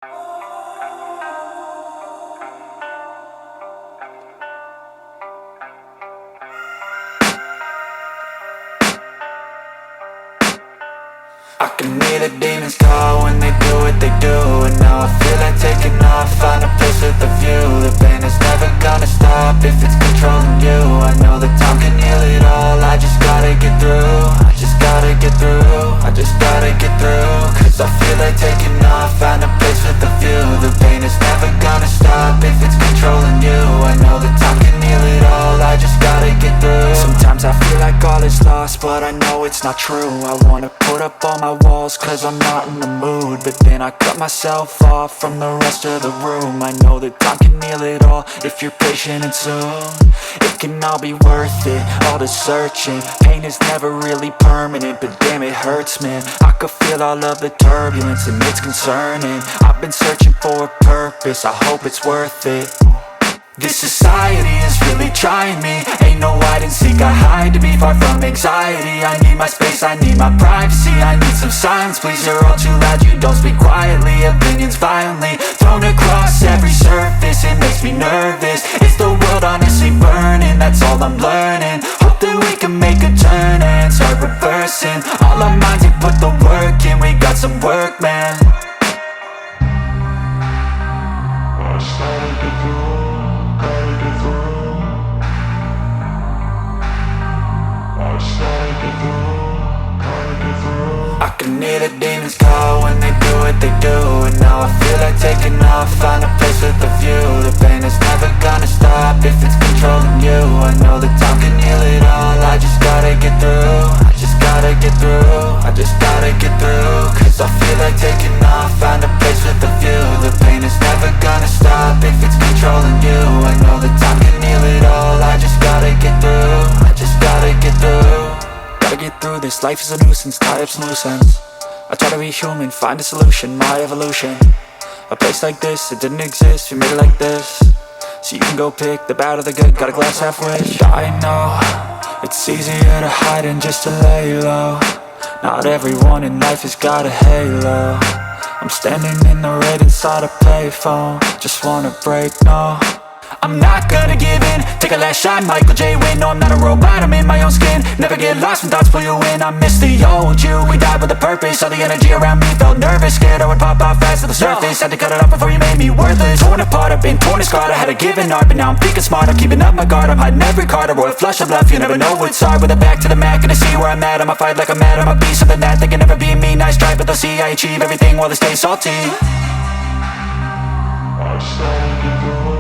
I can hear the demons call when they do what they do. And now I feel like taking off, find a place with a view. The pain is never gonna stop if it's controlling you. I know that time can heal it all, I just gotta get through. I just gotta get through, I just gotta get through. Cause I feel like taking off, find a place with a view. The pain is never gonna stop if it's controlling you. I know that time can heal it all, I just gotta get through. Sometimes I feel like all is lost, but I know it's not true. I wanna put up all my walls cause I'm not in the mood, but then I cut myself off from the rest of the room. I know that time can heal it all if you're patient and soon it can all be worth it, all the searching. Pain is never really permanent, but damn it hurts, man. I could feel all of the turbulence and it's concerning. I've been searching for a purpose, I hope it's worth it. This society is really trying me. Ain't no hide and seek, I hide to be far from anxiety. I need my space, I need my privacy. I need some silence, please, you're all too loud. You don't speak quietly, opinions violently thrown across every surface. It makes me nervous, is the world honestly burning? That's all I'm learning. Hope that we can make a turn and start reversing. All our minds, we put the work in, we got some work, man. I started to grow. I can hear the demons call when they do what they do. And now I feel like taking off, find a place with a view. The pain is never gonna stop if it's controlling you. I know that time can heal it all, I just gotta get through. I just gotta get through, I just gotta get through. Cause I feel like taking off, find a place with a view. The pain is never gonna stop if it's controlling you. I know that time can heal it all, I just gotta get through. I just gotta get through. Gotta get through this, life is a nuisance, tie up some loose ends. I try to be human, find a solution, my evolution. A place like this, it didn't exist, we made it like this. So you can go pick the bad or the good, got a glass half wish. I know, it's easier to hide than just to lay low. Not everyone in life has got a halo. I'm standing in the red inside a payphone, just wanna break, no. I'm not gonna give in, take a last shot, Michael J. Win. No, I'm not a robot, I'm in my own skin. Never get lost when thoughts pull you in. I miss the old you, we died with a purpose. All the energy around me felt nervous, scared I would pop off fast to the surface. Had to cut it off before you made me worthless. Torn apart, I've been torn and scarred. I had a given art, but now I'm thinking smart. I'm keeping up my guard, I'm hiding every card. A royal flush of love, you never know what's hard. With a back to the mat, gonna see where I'm at. I'ma fight like I'm mad, I'ma be something that they can never be me. Nice try, but they'll see I achieve everything while they stay salty. I started to grow.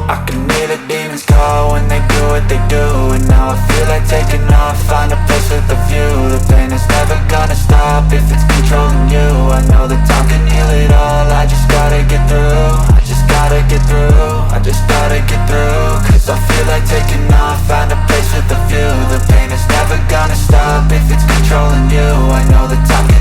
I can hear the demons call when they do what they do. And now I feel like taking off, find a place with a view. The pain is never gonna stop if it's controlling you. I know that time can heal it all, I just gotta get through. I just gotta get through, I just gotta get through. Cause I feel like taking off, find a place with a view. The pain is never gonna stop if it's controlling you. I know that time can